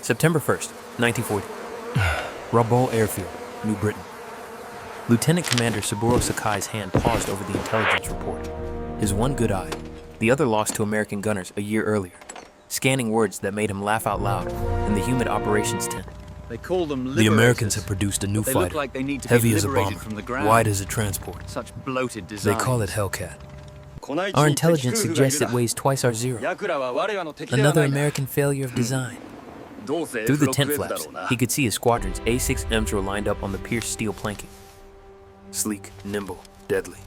September 1st, 1940. Rabaul Airfield, New Britain. Lieutenant Commander Saburo Sakai's hand paused over the intelligence report. His one good eye, the other lost to American gunners a year earlier, scanning words that made him laugh out loud in the humid operations tent. They call them liberators. The Americans have produced a new They fighter, look like they need to heavy be as a liberated bomber, from the ground. wide as a transport. Such bloated designs. They call it Hellcat. Our intelligence suggests it weighs twice our Zero. Another American failure of design. Through the tent flaps, he could see his squadron's A6Ms were lined up on the pierced steel planking. Sleek, nimble, deadly.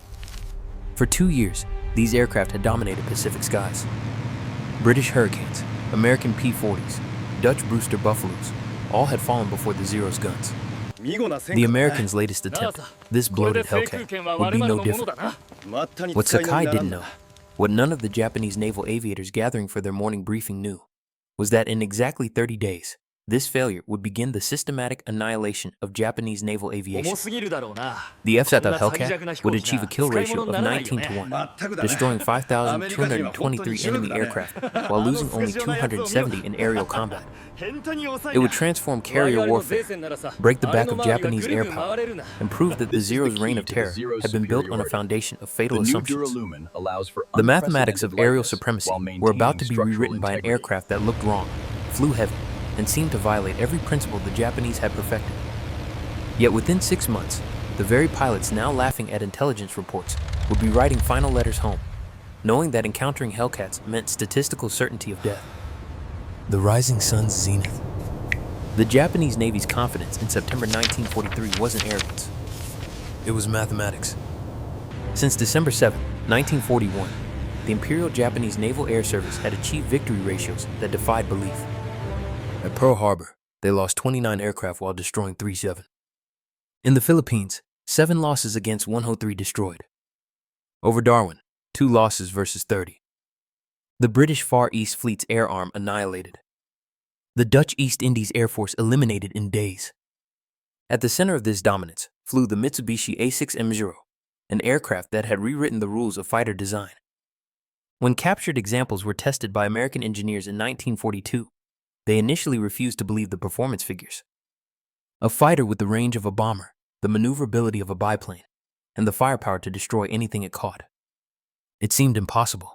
For 2 years, these aircraft had dominated Pacific skies. British Hurricanes, American P-40s, Dutch Brewster Buffaloes, all had fallen before the Zero's guns. The Americans' latest attempt, this bloated Hellcat, would be no different. What Sakai didn't know, what none of the Japanese naval aviators gathering for their morning briefing knew, was that in exactly 30 days, this failure would begin the systematic annihilation of Japanese naval aviation. The F6F Hellcat would achieve a kill ratio of 19-1, destroying 5,223 enemy aircraft while losing only 270 in aerial combat. It would transform carrier warfare, break the back of Japanese air power, and prove that the Zero's reign of terror had been built on a foundation of fatal assumptions. The mathematics of aerial supremacy were about to be rewritten by an aircraft that looked wrong, flew heavy, and seemed to violate every principle the Japanese had perfected. Yet within 6 months, the very pilots now laughing at intelligence reports would be writing final letters home, knowing that encountering Hellcats meant statistical certainty of death. The rising sun's zenith. The Japanese Navy's confidence in September 1943 wasn't arrogance. It was mathematics. Since December 7, 1941, the Imperial Japanese Naval Air Service had achieved victory ratios that defied belief. At Pearl Harbor, they lost 29 aircraft while destroying 37. In the Philippines, 7 losses against 103 destroyed. Over Darwin, 2 losses versus 30. The British Far East Fleet's air arm annihilated. The Dutch East Indies Air Force eliminated in days. At the center of this dominance flew the Mitsubishi A6M, an aircraft that had rewritten the rules of fighter design. When captured examples were tested by American engineers in 1942, they initially refused to believe the performance figures. A fighter with the range of a bomber, the maneuverability of a biplane, and the firepower to destroy anything it caught. It seemed impossible.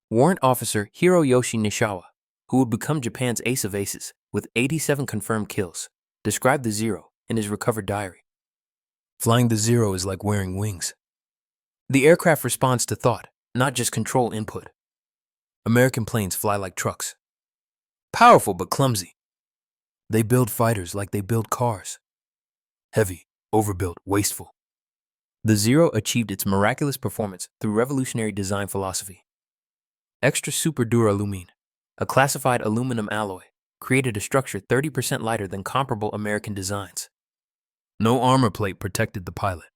Warrant Officer Hiroyoshi Nishizawa, who would become Japan's ace of aces with 87 confirmed kills, described the Zero in his recovered diary. Flying the Zero is like wearing wings. The aircraft responds to thought, not just control input. American planes fly like trucks. Powerful but clumsy. They build fighters like they build cars. Heavy, overbuilt, wasteful. The Zero achieved its miraculous performance through revolutionary design philosophy. Extra Super Duralumine, a classified aluminum alloy, created a structure 30% lighter than comparable American designs. No armor plate protected the pilot.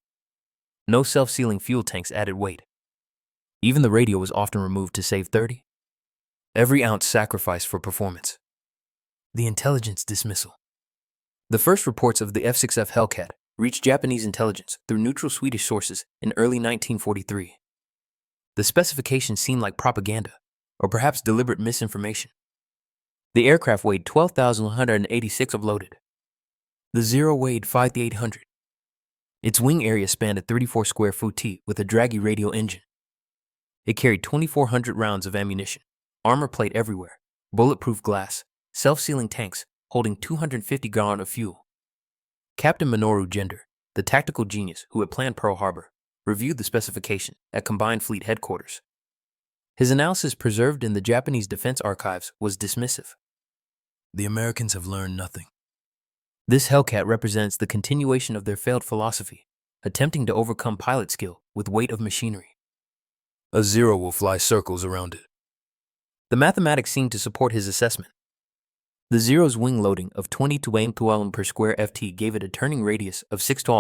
No self-sealing fuel tanks added weight. Even the radio was often removed to save 30. Every ounce sacrificed for performance. The intelligence dismissal. The first reports of the F6F Hellcat reached Japanese intelligence through neutral Swedish sources in early 1943. The specifications seemed like propaganda, or perhaps deliberate misinformation. The aircraft weighed 12,186 of loaded. The Zero weighed 5,800. Its wing area spanned a 34 square foot with a draggy radial engine. It carried 2,400 rounds of ammunition, armor plate everywhere, bulletproof glass, self-sealing tanks holding 250 gallons of fuel. Captain Minoru Gender, the tactical genius who had planned Pearl Harbor, reviewed the specification at Combined Fleet Headquarters. His analysis preserved in the Japanese Defense Archives was dismissive. The Americans have learned nothing. This Hellcat represents the continuation of their failed philosophy, attempting to overcome pilot skill with weight of machinery. A Zero will fly circles around it. The mathematics seemed to support his assessment. The Zero's wing loading of 20 per square ft gave it a turning radius of 6 The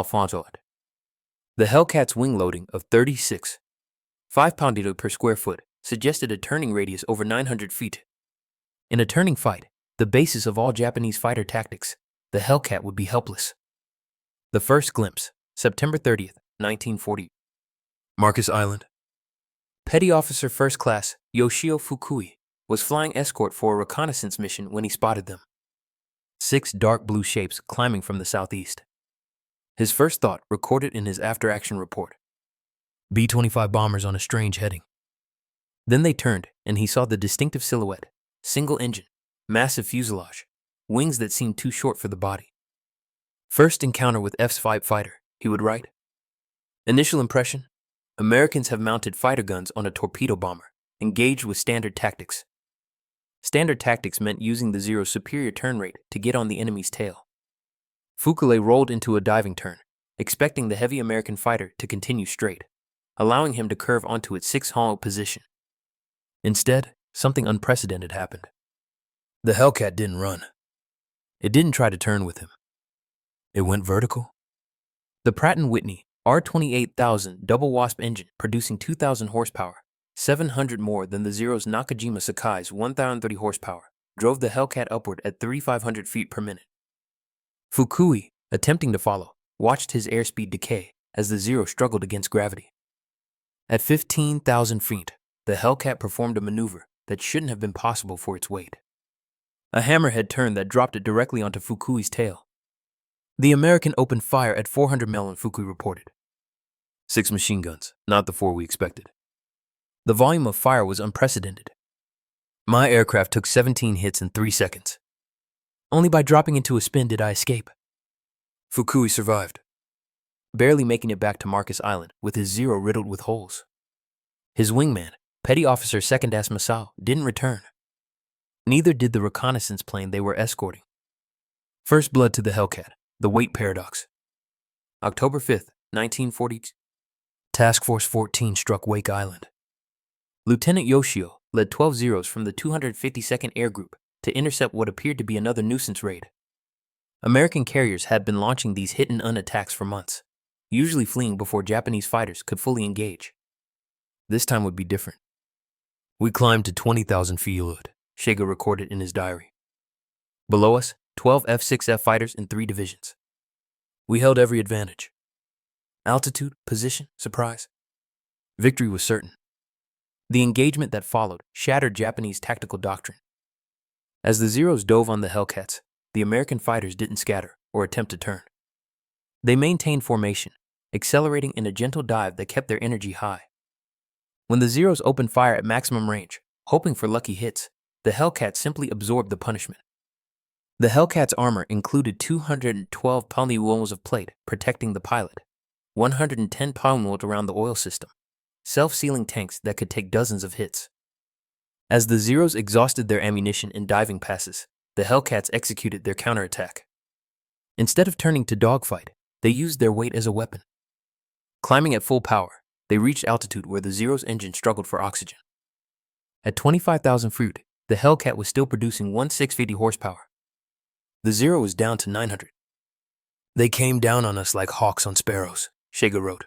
Hellcat's wing loading of 36, 5 pound per square foot suggested a turning radius over 900 feet. In a turning fight, the basis of all Japanese fighter tactics, the Hellcat would be helpless. The first glimpse, September 30th, 1940. Marcus Island. Petty Officer First Class Yoshio Fukui was flying escort for a reconnaissance mission when he spotted them. 6 dark blue shapes climbing from the southeast. His first thought, recorded in his after-action report: B-25 bombers on a strange heading. Then they turned, and he saw the distinctive silhouette: single engine, massive fuselage, wings that seemed too short for the body. First encounter with F-5 fighter, he would write. Initial impression: Americans have mounted fighter guns on a torpedo bomber, engaged with standard tactics. Standard tactics meant using the Zero's superior turn rate to get on the enemy's tail. Fukule rolled into a diving turn, expecting the heavy American fighter to continue straight, allowing him to curve onto its 6-hollow position. Instead, something unprecedented happened. The Hellcat didn't run. It didn't try to turn with him. It went vertical. The Pratt & Whitney R28000 double wasp engine, producing 2,000 horsepower, 700 more than the Zero's Nakajima Sakai's 1,030 horsepower, drove the Hellcat upward at 3,500 feet per minute. Fukui, attempting to follow, watched his airspeed decay as the Zero struggled against gravity. At 15,000 feet, the Hellcat performed a maneuver that shouldn't have been possible for its weight. A hammerhead turn that dropped it directly onto Fukui's tail. The American opened fire at 400 mm, Fukui reported. 6 machine guns, not the 4 we expected. The volume of fire was unprecedented. My aircraft took 17 hits in 3 seconds. Only by dropping into a spin did I escape. Fukui survived, barely making it back to Marcus Island with his Zero riddled with holes. His wingman, Petty Officer 2nd As Masao, didn't return. Neither did the reconnaissance plane they were escorting. First blood to the Hellcat, the weight paradox. October 5th, 1942. Task Force 14 struck Wake Island. Lieutenant Yoshio led 12 Zeros from the 252nd Air Group to intercept what appeared to be another nuisance raid. American carriers had been launching these hit-and-run attacks for months, usually fleeing before Japanese fighters could fully engage. This time would be different. We climbed to 20,000 feet, Shiga recorded in his diary. Below us, 12 F6F fighters in 3 divisions. We held every advantage. Altitude, position, surprise. Victory was certain. The engagement that followed shattered Japanese tactical doctrine. As the Zeros dove on the Hellcats, the American fighters didn't scatter or attempt to turn. They maintained formation, accelerating in a gentle dive that kept their energy high. When the Zeros opened fire at maximum range, hoping for lucky hits, the Hellcats simply absorbed the punishment. The Hellcat's armor included 212 polywols of plate protecting the pilot, 110 polywols around the oil system, self-sealing tanks that could take dozens of hits. As the Zeros exhausted their ammunition in diving passes, the Hellcats executed their counterattack. Instead of turning to dogfight, they used their weight as a weapon. Climbing at full power, they reached altitude where the Zero's engine struggled for oxygen. At 25,000 feet, the Hellcat was still producing 1,650 horsepower. The Zero was down to 900. They came down on us like hawks on sparrows, Shiga wrote.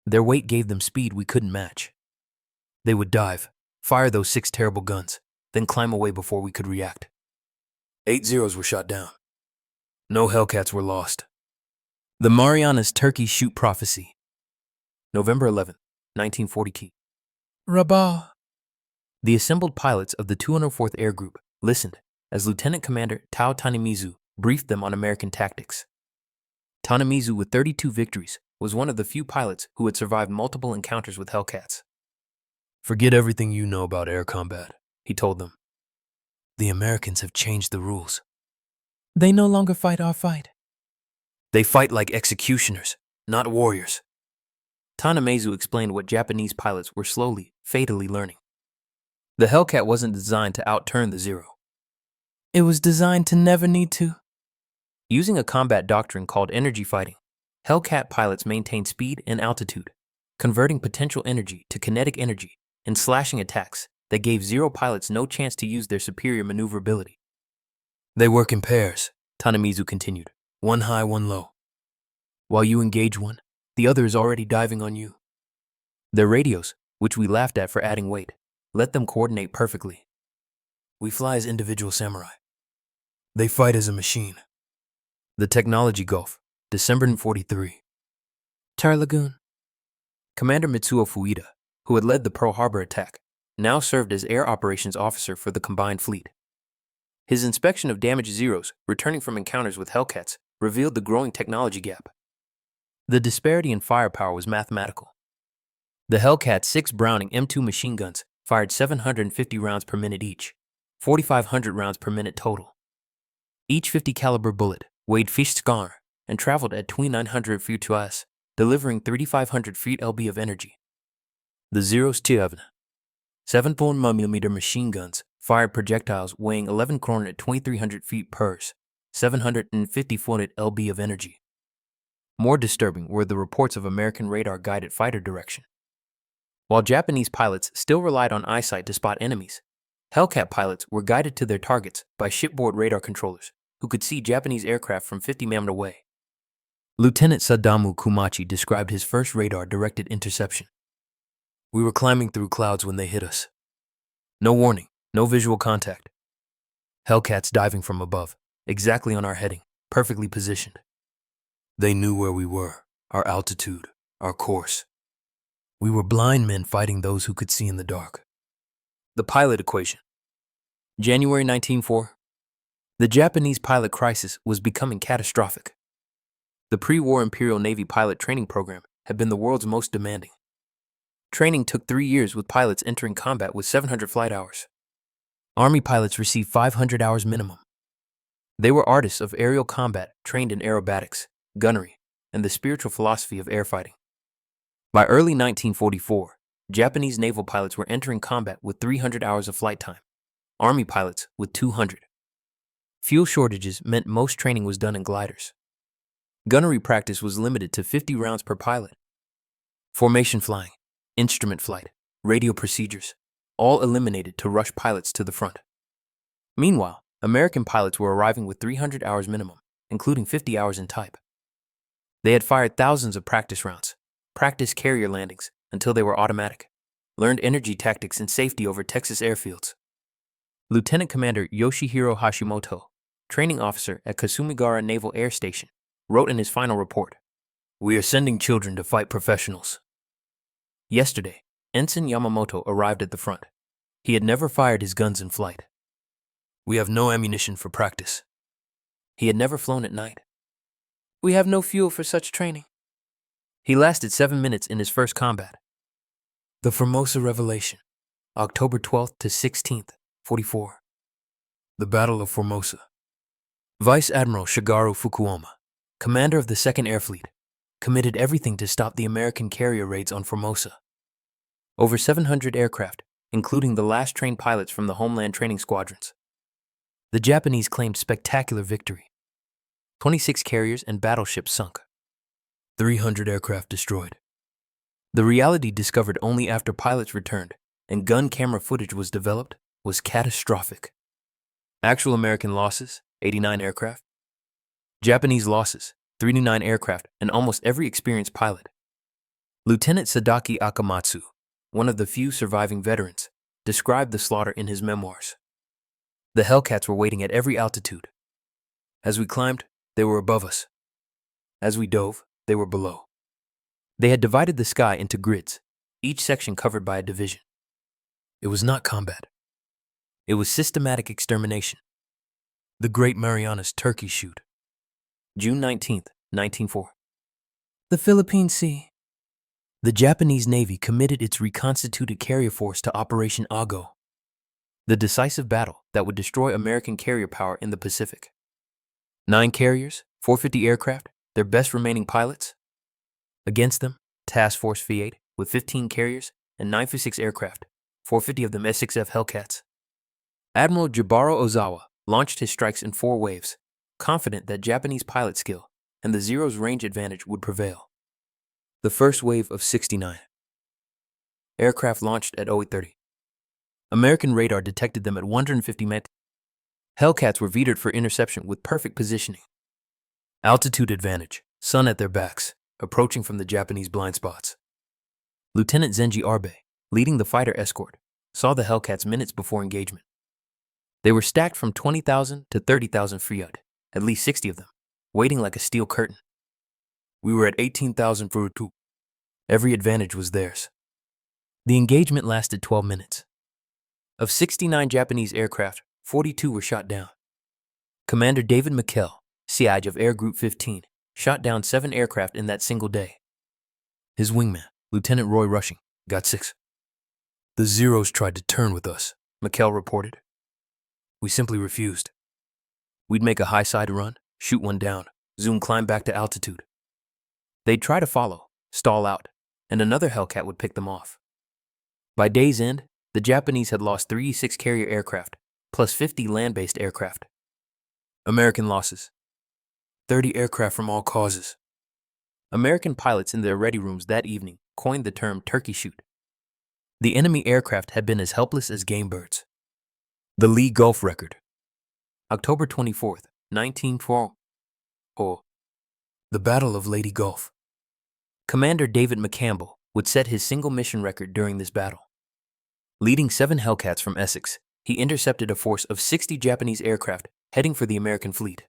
Their weight gave them speed we couldn't match. They would dive, fire those 6 terrible guns, then climb away before we could react. 8 Zeros were shot down. No Hellcats were lost. The Marianas Turkey Shoot Prophecy. November 11th, 1940. Rabah. The assembled pilots of the 204th Air Group listened as Lieutenant Commander Tao Tanemizu briefed them on American tactics. Tanemizu, with 32 victories, was one of the few pilots who had survived multiple encounters with Hellcats. Forget everything you know about air combat, he told them. The Americans have changed the rules. They no longer fight our fight. They fight like executioners, not warriors. Tanemizu explained what Japanese pilots were slowly, fatally learning. The Hellcat wasn't designed to outturn the Zero. It was designed to never need to. Using a combat doctrine called energy fighting, Hellcat pilots maintained speed and altitude, converting potential energy to kinetic energy and slashing attacks that gave Zero pilots no chance to use their superior maneuverability. They work in pairs, Tanemizu continued. One high, one low. While you engage one, the other is already diving on you. Their radios, which we laughed at for adding weight, let them coordinate perfectly. We fly as individual samurai. They fight as a machine. The Technology Gulf, December 1943. Tar Lagoon. Commander Mitsuo Fuida, who had led the Pearl Harbor attack, now served as Air Operations Officer for the combined fleet. His inspection of damaged Zeros returning from encounters with Hellcats revealed the growing technology gap. The disparity in firepower was mathematical. The Hellcat's 6 Browning M2 machine guns fired 750 rounds per minute each, 4,500 rounds per minute total. Each 50 caliber bullet weighed 50 scar and traveled at 2,900 feet to us, delivering 3,500 feet lb of energy. The Zero's 7.1mm machine guns fired projectiles weighing 11 kron at 2,300 feet per 750 foot lb of energy. More disturbing were the reports of American radar-guided fighter direction. While Japanese pilots still relied on eyesight to spot enemies, Hellcat pilots were guided to their targets by shipboard radar controllers who could see Japanese aircraft from 50 miles away. Lieutenant Sadamu Kumachi described his first radar-directed interception. "We were climbing through clouds when they hit us. No warning, no visual contact. Hellcats diving from above, exactly on our heading, perfectly positioned. They knew where we were, our altitude, our course. We were blind men fighting those who could see in the dark." The pilot equation. January 1904. The Japanese pilot crisis was becoming catastrophic. The pre-war Imperial Navy pilot training program had been the world's most demanding. Training took 3 years with pilots entering combat with 700 flight hours. Army pilots received 500 hours minimum. They were artists of aerial combat trained in aerobatics, gunnery, and the spiritual philosophy of air fighting. By early 1944, Japanese naval pilots were entering combat with 300 hours of flight time, Army pilots with 200. Fuel shortages meant most training was done in gliders. Gunnery practice was limited to 50 rounds per pilot. Formation flying, instrument flight, radio procedures, all eliminated to rush pilots to the front. Meanwhile, American pilots were arriving with 300 hours minimum, including 50 hours in type. They had fired thousands of practice rounds, practiced carrier landings until they were automatic, learned energy tactics and safety over Texas airfields. Lieutenant Commander Yoshihiro Hashimoto, training officer at Kasumigara Naval Air Station, wrote in his final report, "We are sending children to fight professionals." Yesterday, Ensign Yamamoto arrived at the front. He had never fired his guns in flight. "We have no ammunition for practice." He had never flown at night. "We have no fuel for such training." He lasted 7 minutes in his first combat. The Formosa Revelation, October 12th to 16th, 44. The Battle of Formosa. Vice Admiral Shigeru Fukuoka, commander of the 2nd Air Fleet, committed everything to stop the American carrier raids on Formosa. Over 700 aircraft, including the last trained pilots from the homeland training squadrons. The Japanese claimed spectacular victory. 26 carriers and battleships sunk. 300 aircraft destroyed. The reality discovered only after pilots returned and gun camera footage was developed was catastrophic. Actual American losses, 89 aircraft. Japanese losses, 39 aircraft and almost every experienced pilot. Lieutenant Sadaki Akamatsu, one of the few surviving veterans, described the slaughter in his memoirs. The Hellcats were waiting at every altitude. As we climbed, they were above us. As we dove, they were below. They had divided the sky into grids, each section covered by a division. It was not combat. It was systematic extermination. The Great Marianas Turkey Shoot. June 19th, 1904. The Philippine Sea. The Japanese Navy committed its reconstituted carrier force to Operation Ago, the decisive battle that would destroy American carrier power in the Pacific. 9 carriers, 450 aircraft, their best remaining pilots. Against them, Task Force V8 with 15 carriers and 956 aircraft, 450 of them S6F Hellcats. Admiral Jibaro Ozawa launched his strikes in 4 waves, confident that Japanese pilot skill and the Zero's range advantage would prevail. The first wave of 69. Aircraft launched at 0830. American radar detected them at 150 meters. Hellcats were vetoed for interception with perfect positioning. Altitude advantage, sun at their backs, approaching from the Japanese blind spots. Lieutenant Zenji Arbe, leading the fighter escort, saw the Hellcats minutes before engagement. They were stacked from 20,000 to 30,000 feet, at least 60 of them, waiting like a steel curtain. We were at 18,000 for 2. Every advantage was theirs. The engagement lasted 12 minutes. Of 69 Japanese aircraft, 42 were shot down. Commander David McCampbell, Siege of Air Group 15, shot down 7 aircraft in that single day. His wingman, Lieutenant Roy Rushing, got 6. The Zeros tried to turn with us, McCampbell reported. We simply refused. We'd make a high side run, shoot one down, zoom climb back to altitude. They'd try to follow, stall out, and another Hellcat would pick them off. By day's end, the Japanese had lost 36 carrier aircraft, plus 50 land-based aircraft. American losses: 30 aircraft from all causes. American pilots in their ready rooms that evening coined the term turkey shoot. The enemy aircraft had been as helpless as game birds. The Leyte Gulf record. October 24th, 1912. Oh. The Battle of Leyte Gulf. Commander David McCampbell would set his single mission record during this battle. Leading 7 Hellcats from Essex, he intercepted a force of 60 Japanese aircraft heading for the American fleet.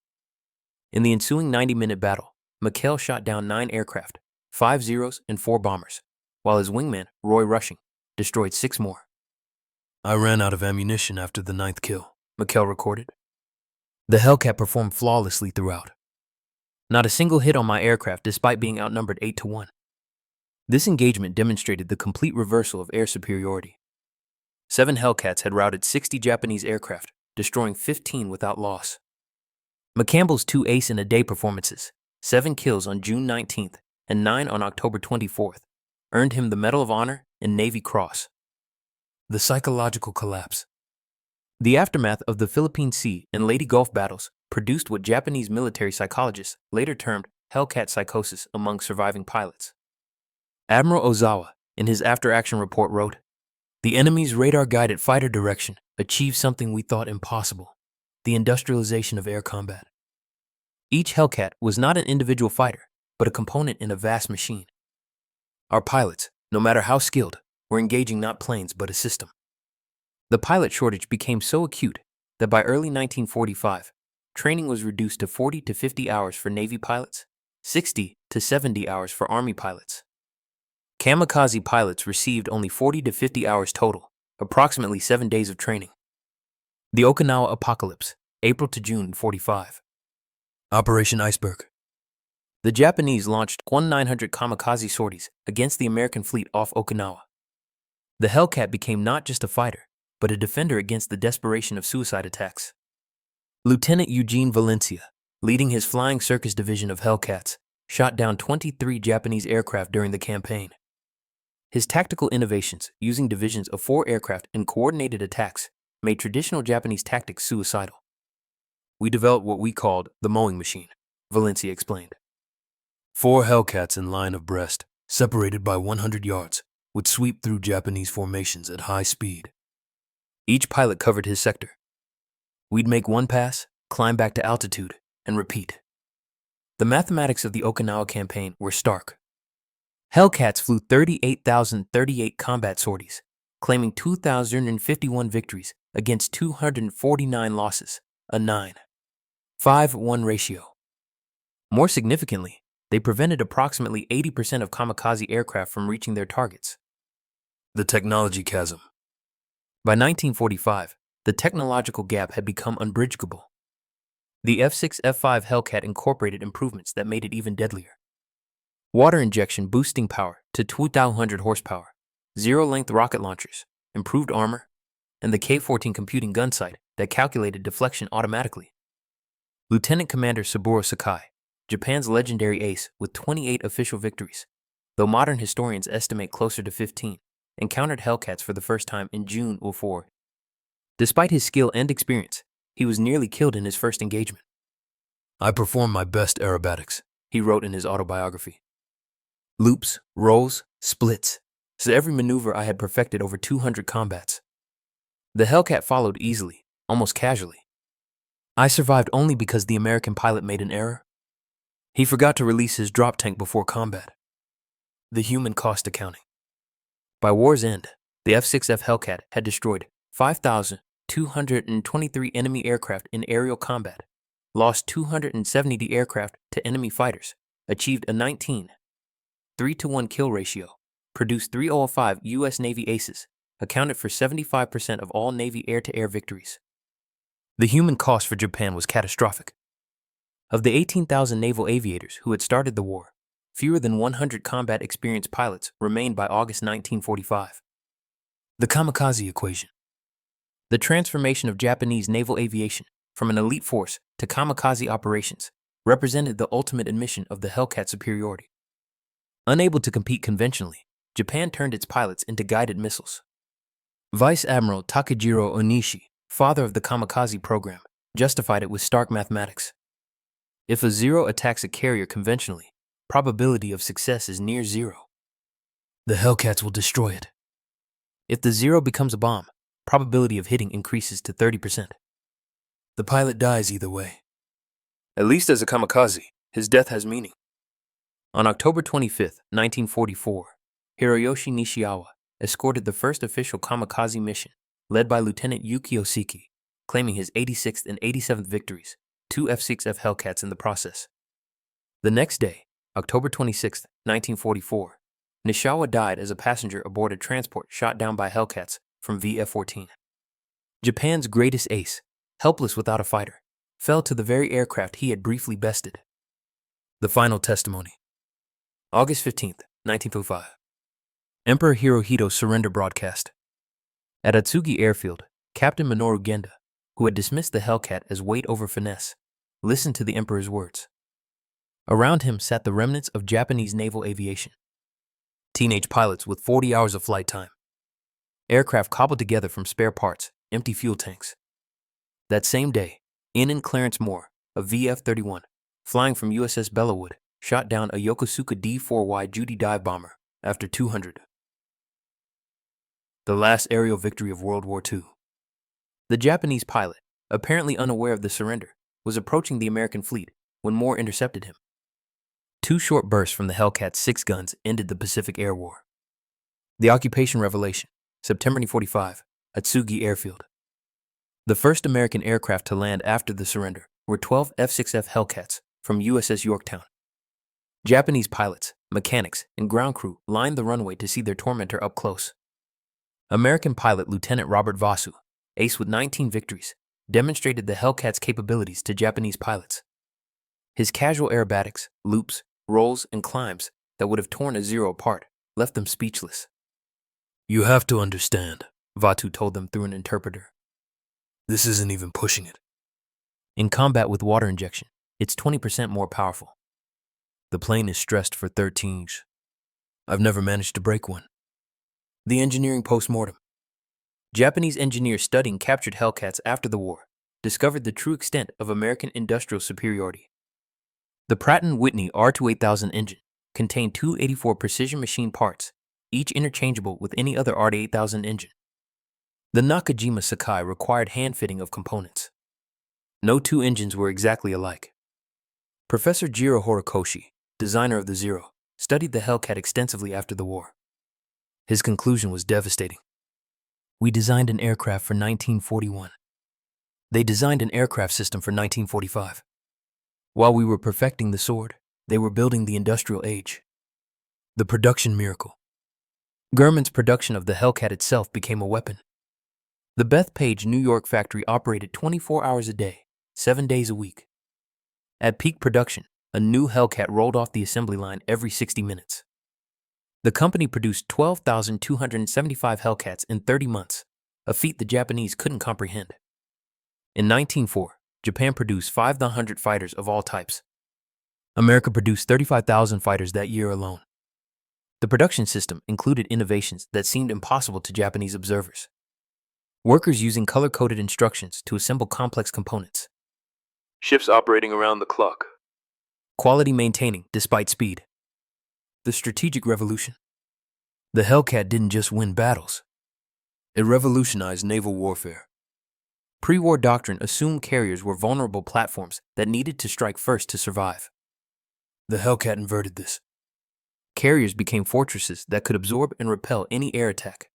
In the ensuing 90-minute battle, McCampbell shot down 9 aircraft, 5 Zeros and 4 bombers, while his wingman, Roy Rushing, destroyed 6 more. I ran out of ammunition after the 9th kill, McCampbell recorded. The Hellcat performed flawlessly throughout. Not a single hit on my aircraft despite being outnumbered 8-1. This engagement demonstrated the complete reversal of air superiority. 7 Hellcats had routed 60 Japanese aircraft, destroying 15 without loss. McCampbell's 2 ace-in-a-day performances, 7 kills on June 19th and 9 on October 24th, earned him the Medal of Honor and Navy Cross. The psychological collapse. The aftermath of the Philippine Sea and Leyte Gulf battles produced what Japanese military psychologists later termed Hellcat psychosis among surviving pilots. Admiral Ozawa, in his after-action report, wrote, "The enemy's radar-guided fighter direction achieved something we thought impossible: the industrialization of air combat." Each Hellcat was not an individual fighter, but a component in a vast machine. Our pilots, no matter how skilled, were engaging not planes but a system. The pilot shortage became so acute that by early 1945, training was reduced to 40 to 50 hours for Navy pilots, 60 to 70 hours for Army pilots. Kamikaze pilots received only 40 to 50 hours total, approximately 7 days of training. The Okinawa Apocalypse, April to June 45. Operation Iceberg. The Japanese launched 1,900 kamikaze sorties against the American fleet off Okinawa. The Hellcat became not just a fighter, but a defender against the desperation of suicide attacks. Lieutenant Eugene Valencia, leading his Flying Circus division of Hellcats, shot down 23 Japanese aircraft during the campaign. His tactical innovations, using divisions of 4 aircraft in coordinated attacks, made traditional Japanese tactics suicidal. "We developed what we called the mowing machine," Valencia explained. 4 Hellcats in line abreast, separated by 100 yards, would sweep through Japanese formations at high speed. Each pilot covered his sector. We'd make one pass, climb back to altitude, and repeat. The mathematics of the Okinawa campaign were stark. Hellcats flew 38,038 combat sorties, claiming 2,051 victories against 249 losses, a 9.5-1 ratio. More significantly, they prevented approximately 80% of kamikaze aircraft from reaching their targets. The technology chasm. By 1945, the technological gap had become unbridgeable. The F6F5 Hellcat incorporated improvements that made it even deadlier. Water injection boosting power to 2,200 horsepower, zero-length rocket launchers, improved armor, and the K-14 computing gun sight that calculated deflection automatically. Lieutenant Commander Saburo Sakai, Japan's legendary ace with 28 official victories, though modern historians estimate closer to 15, encountered Hellcats for the first time in June 2004. Despite his skill and experience, he was nearly killed in his first engagement. "I performed my best aerobatics," he wrote in his autobiography. "Loops, rolls, splits, so every maneuver I had perfected over 200 combats. The Hellcat followed easily, almost casually. I survived only because the American pilot made an error. He forgot to release his drop tank before combat." The human cost accounting. By war's end, the F6F Hellcat had destroyed 5,223 enemy aircraft in aerial combat, lost 270 aircraft to enemy fighters, achieved a 19.3-1 kill ratio, produced 305 U.S. Navy aces, accounted for 75% of all Navy air-to-air victories. The human cost for Japan was catastrophic. Of the 18,000 naval aviators who had started the war, fewer than 100 combat experienced pilots remained by August 1945. The kamikaze equation. The transformation of Japanese naval aviation from an elite force to kamikaze operations represented the ultimate admission of the Hellcat superiority. Unable to compete conventionally, Japan turned its pilots into guided missiles. Vice Admiral Takejiro Onishi, father of the kamikaze program, justified it with stark mathematics. If a Zero attacks a carrier conventionally, probability of success is near zero. The Hellcats will destroy it. If the Zero becomes a bomb, probability of hitting increases to 30%. The pilot dies either way. At least as a kamikaze, his death has meaning. On October 25, 1944, Hiroyoshi Nishizawa escorted the first official kamikaze mission, led by Lieutenant Yukio Seki, claiming his 86th and 87th victories, 2 F6F Hellcats in the process. The next day, October 26, 1944, Nishizawa died as a passenger aboard a transport shot down by Hellcats from VF-14. Japan's greatest ace, helpless without a fighter, fell to the very aircraft he had briefly bested. The final testimony. August 15, 1945. Emperor Hirohito's surrender broadcast. At Atsugi Airfield, Captain Minoru Genda, who had dismissed the Hellcat as weight over finesse, listened to the Emperor's words. Around him sat the remnants of Japanese naval aviation. Teenage pilots with 40 hours of flight time. Aircraft cobbled together from spare parts, empty fuel tanks. That same day, in Clarence Moore, a VF-31, flying from USS Bellawood, shot down a Yokosuka D-4Y Judy dive bomber after 200. The last aerial victory of World War II. The Japanese pilot, apparently unaware of the surrender, was approaching the American fleet when Moore intercepted him. 2 short bursts from the Hellcat's 6 guns ended the Pacific Air War. The occupation revelation, September 1945, Atsugi Airfield. The first American aircraft to land after the surrender were 12 F6F Hellcats from USS Yorktown. Japanese pilots, mechanics, and ground crew lined the runway to see their tormentor up close. American pilot Lieutenant Robert Vasu, ace with 19 victories, demonstrated the Hellcat's capabilities to Japanese pilots. His casual aerobatics, loops, rolls, and climbs that would have torn a Zero apart left them speechless. You have to understand, Vasu told them through an interpreter. This isn't even pushing it. In combat with water injection, it's 20% more powerful. The plane is stressed for 13s. I've never managed to break one. The engineering post-mortem. Japanese engineers studying captured Hellcats after the war discovered the true extent of American industrial superiority. The Pratt & Whitney R28000 engine contained 284 precision machine parts, each interchangeable with any other R8000 engine. The Nakajima Sakai required hand-fitting of components. No 2 engines were exactly alike. Professor Jiro Horikoshi, designer of the Zero, studied the Hellcat extensively after the war. His conclusion was devastating. We designed an aircraft for 1941. They designed an aircraft system for 1945. While we were perfecting the sword, they were building the industrial age. The production miracle. Grumman's production of the Hellcat itself became a weapon. The Bethpage, New York factory operated 24 hours a day, 7 days a week. At peak production, a new Hellcat rolled off the assembly line every 60 minutes. The company produced 12,275 Hellcats in 30 months, a feat the Japanese couldn't comprehend. In 1904, Japan produced 5,100 fighters of all types. America produced 35,000 fighters that year alone. The production system included innovations that seemed impossible to Japanese observers. Workers using color-coded instructions to assemble complex components. Ships operating around the clock. Quality maintaining despite speed. The strategic revolution. The Hellcat didn't just win battles. It revolutionized naval warfare. Pre-war doctrine assumed carriers were vulnerable platforms that needed to strike first to survive. The Hellcat inverted this. Carriers became fortresses that could absorb and repel any air attack.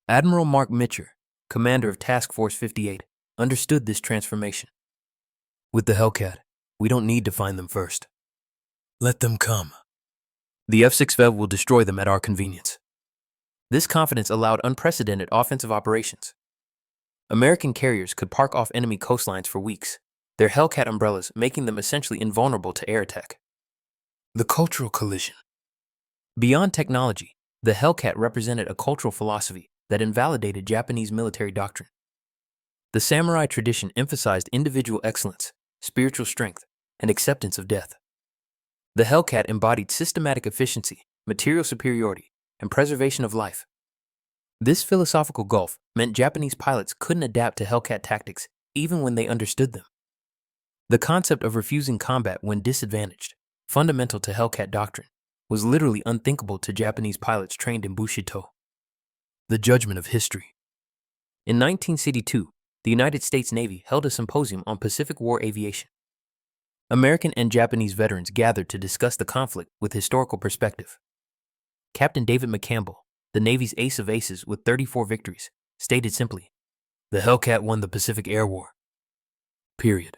Admiral Mark Mitcher, commander of Task Force 58, understood this transformation. With the Hellcat, we don't need to find them first. Let them come. The F6F will destroy them at our convenience. This confidence allowed unprecedented offensive operations. American carriers could park off enemy coastlines for weeks, their Hellcat umbrellas making them essentially invulnerable to air attack. The cultural collision. Beyond technology, the Hellcat represented a cultural philosophy that invalidated Japanese military doctrine. The samurai tradition emphasized individual excellence, spiritual strength, and acceptance of death. The Hellcat embodied systematic efficiency, material superiority, and preservation of life. This philosophical gulf meant Japanese pilots couldn't adapt to Hellcat tactics even when they understood them. The concept of refusing combat when disadvantaged, fundamental to Hellcat doctrine, was literally unthinkable to Japanese pilots trained in Bushido. The judgment of history. In 1962, the United States Navy held a symposium on Pacific War aviation. American and Japanese veterans gathered to discuss the conflict with historical perspective. Captain David McCampbell, the Navy's ace of aces with 34 victories, stated simply, "The Hellcat won the Pacific Air War. Period.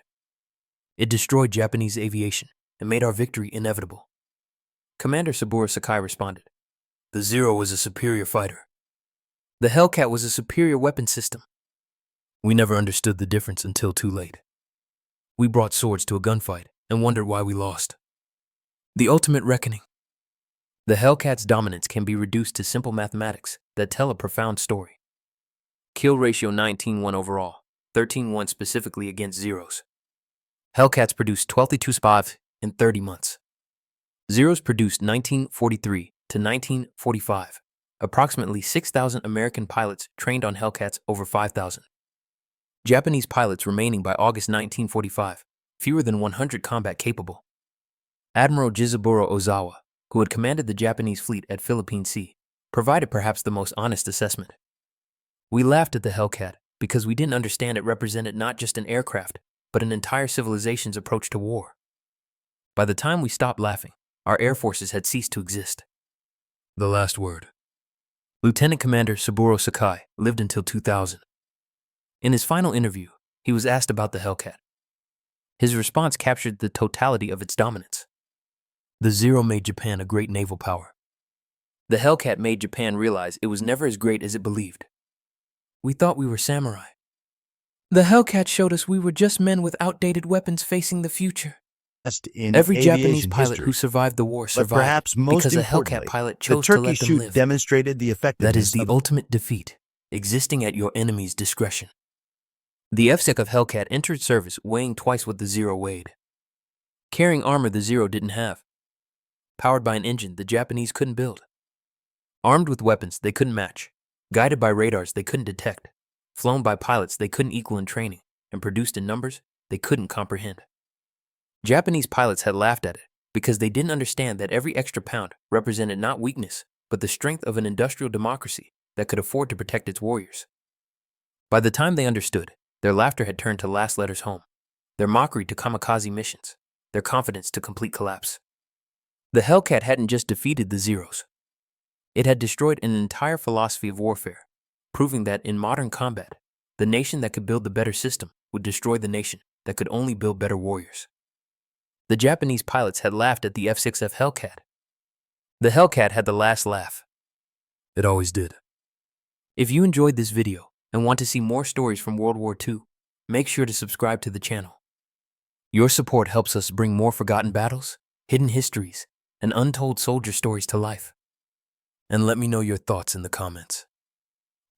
It destroyed Japanese aviation and made our victory inevitable." Commander Saburo Sakai responded, "The Zero was a superior fighter. The Hellcat was a superior weapon system. We never understood the difference until too late. We brought swords to a gunfight and wondered why we lost." The ultimate reckoning. The Hellcat's dominance can be reduced to simple mathematics that tell a profound story. Kill ratio 19:1 overall, 13:1 specifically against Zeros. Hellcats produced 22 SPAVs in 30 months. Zeros produced 1943 to 1945. Approximately 6,000 American pilots trained on Hellcats, over 5,000. Japanese pilots remaining by August 1945, fewer than 100 combat capable. Admiral Jizaburo Ozawa, who had commanded the Japanese fleet at Philippine Sea, provided perhaps the most honest assessment. "We laughed at the Hellcat because we didn't understand it represented not just an aircraft, but an entire civilization's approach to war. By the time we stopped laughing, our air forces had ceased to exist." The last word. Lieutenant Commander Saburo Sakai lived until 2000. In his final interview, he was asked about the Hellcat. His response captured the totality of its dominance. "The Zero made Japan a great naval power. The Hellcat made Japan realize it was never as great as it believed. We thought we were samurai. The Hellcat showed us we were just men with outdated weapons facing the future." Every Japanese pilot who survived the war survived because a Hellcat pilot chose to let them live. Demonstrated the effectiveness. That is the ultimate defeat, existing at your enemy's discretion. The F6F Hellcat entered service weighing twice what the Zero weighed. Carrying armor the Zero didn't have. Powered by an engine the Japanese couldn't build. Armed with weapons they couldn't match. Guided by radars they couldn't detect. Flown by pilots they couldn't equal in training. And produced in numbers they couldn't comprehend. Japanese pilots had laughed at it because they didn't understand that every extra pound represented not weakness, but the strength of an industrial democracy that could afford to protect its warriors. By the time they understood, their laughter had turned to last letters home, their mockery to kamikaze missions, their confidence to complete collapse. The Hellcat hadn't just defeated the Zeros. It had destroyed an entire philosophy of warfare, proving that in modern combat, the nation that could build the better system would destroy the nation that could only build better warriors. The Japanese pilots had laughed at the F6F Hellcat. The Hellcat had the last laugh. It always did. If you enjoyed this video and want to see more stories from World War II, make sure to subscribe to the channel. Your support helps us bring more forgotten battles, hidden histories, and untold soldier stories to life. And let me know your thoughts in the comments.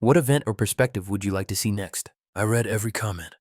What event or perspective would you like to see next? I read every comment.